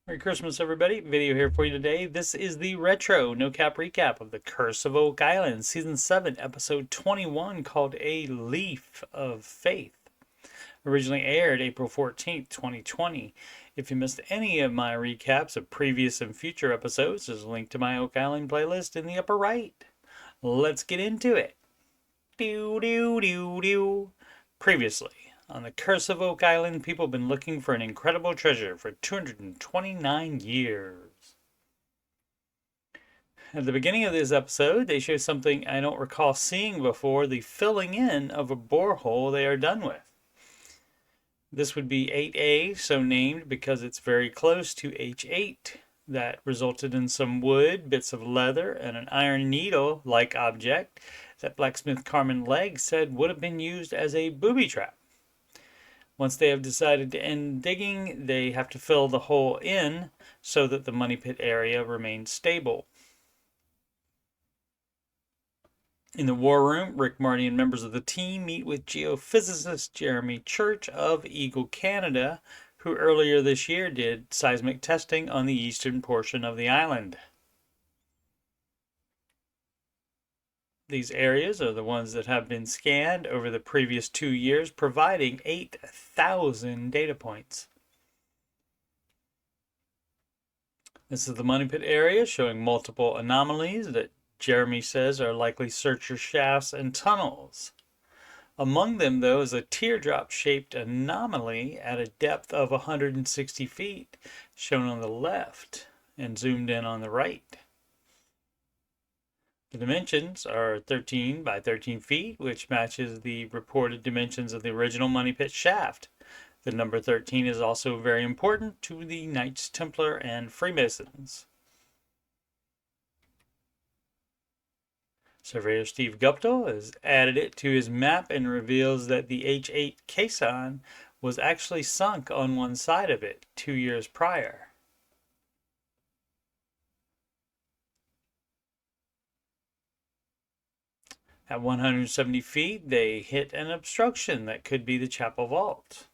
Merry Christmas, everybody. Video here for you today. This is the retro no-cap recap of The Curse of Oak Island, Season 7, Episode 21, called A Leaf of Faith. Originally aired April 14th, 2020. If you missed any of my recaps of previous and future episodes, there's a link to my Oak Island playlist in the upper right. Let's get into it. Previously, on the Curse of Oak Island, people have been looking for an incredible treasure for 229 years. At the beginning of this episode, they show something I don't recall seeing before, the filling in of a borehole they are done with. This would be 8A, so named because it's very close to H8. That resulted in some wood, bits of leather, and an iron needle-like object that blacksmith Carmen Legg said would have been used as a booby trap. Once they have decided to end digging, they have to fill the hole in so that the money pit area remains stable. In the war room, Rick, Marty, and members of the team meet with geophysicist Jeremy Church of Eagle, Canada, who earlier this year did seismic testing on the eastern portion of the island. These areas are the ones that have been scanned over the previous 2 years, providing 8,000 data points. This is the money pit area, showing multiple anomalies that Jeremy says are likely searcher shafts and tunnels. Among them, though, is a teardrop-shaped anomaly at a depth of 160 feet, shown on the left and zoomed in on the right. The dimensions are 13 by 13 feet, which matches the reported dimensions of the original money pit shaft. The number 13 is also very important to the Knights Templar and Freemasons. Surveyor Steve Guptill has added it to his map and reveals that the H8 caisson was actually sunk on one side of it 2 years prior. At 170 feet, they hit an obstruction that could be the chapel vault.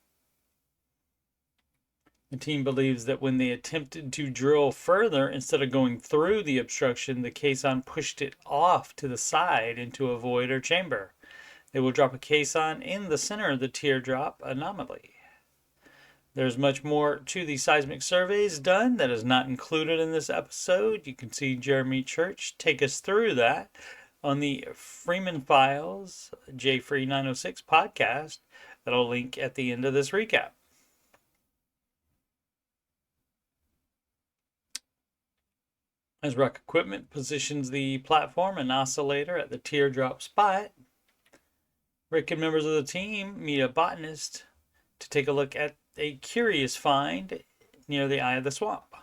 The team believes that when they attempted to drill further, instead of going through the obstruction, the caisson pushed it off to the side into a void or chamber. They will drop a caisson in the center of the teardrop anomaly. There's much more to the seismic surveys done that is not included in this episode. You can see Jeremy Church take us through that on the Freeman Files J-Free 906 podcast that I'll link at the end of this recap. As Rock Equipment positions the platform and oscillator at the teardrop spot, Rick and members of the team meet a botanist to take a look at a curious find near the eye of the swamp.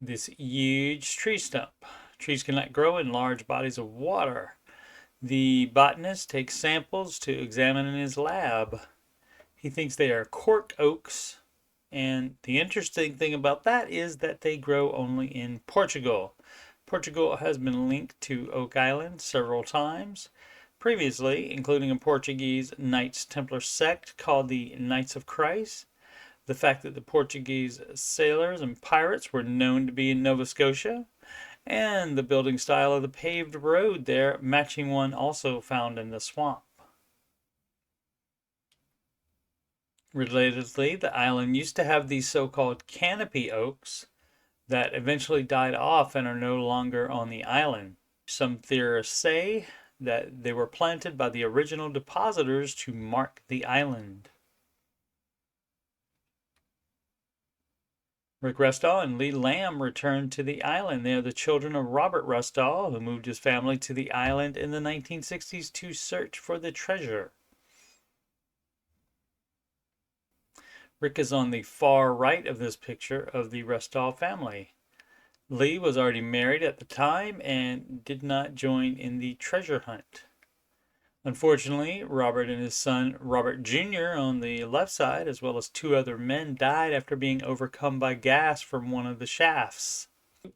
This huge tree stump. Trees cannot grow in large bodies of water. The botanist takes samples to examine in his lab. He thinks they are cork oaks, and the interesting thing about that is that they grow only in Portugal. Portugal has been linked to Oak Island several times previously, including a Portuguese Knights Templar sect called the Knights of Christ. The fact that the Portuguese sailors and pirates were known to be in Nova Scotia, and the building style of the paved road there matching one also found in the swamp. Relatedly, the island used to have these so-called canopy oaks that eventually died off and are no longer on the island. Some theorists say that they were planted by the original depositors to mark the island. Rick Restall and Lee Lamb returned to the island. They are the children of Robert Restall, who moved his family to the island in the 1960s to search for the treasure. Rick is on the far right of this picture of the Restall family. Lee was already married at the time and did not join in the treasure hunt. Unfortunately, Robert and his son Robert Jr. on the left side, as well as 2 other men, died after being overcome by gas from one of the shafts.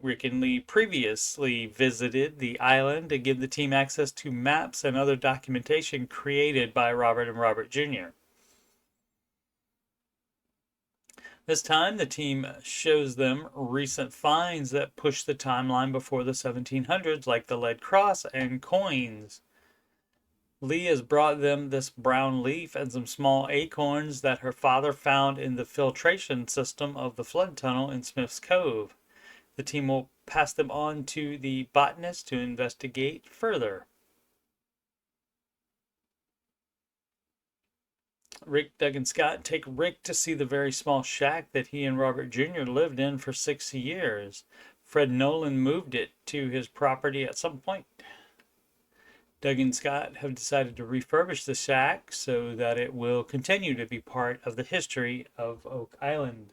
Rick and Lee previously visited the island to give the team access to maps and other documentation created by Robert and Robert Jr. This time, the team shows them recent finds that push the timeline before the 1700s, like the lead cross and coins. Lee has brought them this brown leaf and some small acorns that her father found in the filtration system of the flood tunnel in Smith's Cove. The team will pass them on to the botanist to investigate further. Rick, Doug, and Scott take Rick to see the very small shack that he and Robert Jr. lived in for 6 years. Fred Nolan moved it to his property at some point. Doug and Scott have decided to refurbish the shack so that it will continue to be part of the history of Oak Island.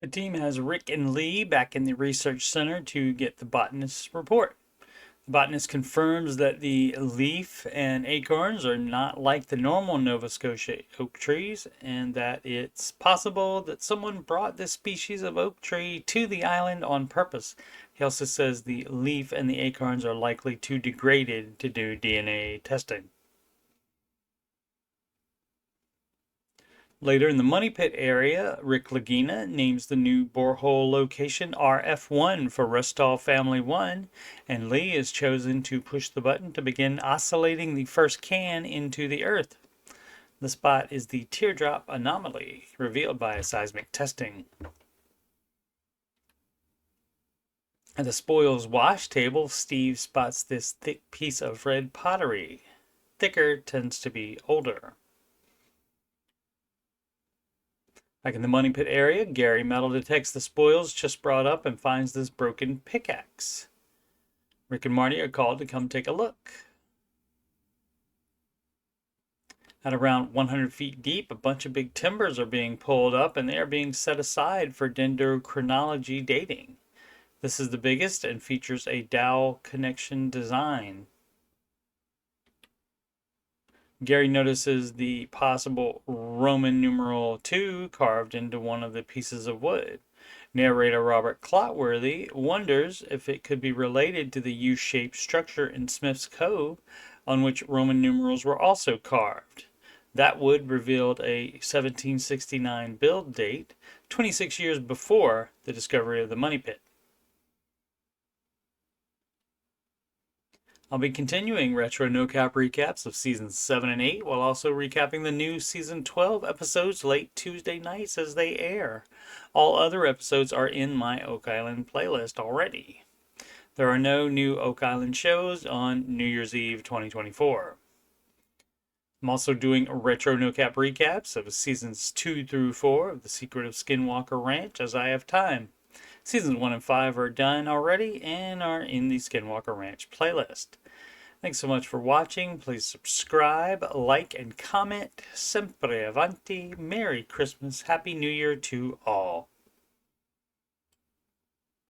The team has Rick and Lee back in the research center to get the botanist's report. The botanist confirms that the leaf and acorns are not like the normal Nova Scotia oak trees, and that it's possible that someone brought this species of oak tree to the island on purpose. He also says the leaf and the acorns are likely too degraded to do DNA testing. Later in the Money Pit area, Rick Lagina names the new borehole location RF1 for Restall Family 1, and Lee is chosen to push the button to begin oscillating the first can into the earth. The spot is the teardrop anomaly, revealed by seismic testing. At the spoils wash table, Steve spots this thick piece of red pottery. Thicker tends to be older. Back in the Money Pit area, Gary Metal detects the spoils just brought up and finds this broken pickaxe. Rick and Marty are called to come take a look. At around 100 feet deep, a bunch of big timbers are being pulled up and they are being set aside for dendrochronology dating. This is the biggest and features a dowel connection design. Gary notices the possible Roman numeral 2 carved into one of the pieces of wood. Narrator Robert Clotworthy wonders if it could be related to the U-shaped structure in Smith's Cove on which Roman numerals were also carved. That wood revealed a 1769 build date, 26 years before the discovery of the Money Pit. I'll be continuing retro no-cap recaps of seasons 7 and 8 while also recapping the new season 12 episodes late Tuesday nights as they air. All other episodes are in my Oak Island playlist already. There are no new Oak Island shows on New Year's Eve 2024. I'm also doing retro no-cap recaps of seasons 2 through 4 of The Secret of Skinwalker Ranch as I have time. Seasons 1 and 5 are done already and are in the Skinwalker Ranch playlist. Thanks so much for watching. Please subscribe, like, and comment. Sempre avanti. Merry Christmas. Happy New Year to all.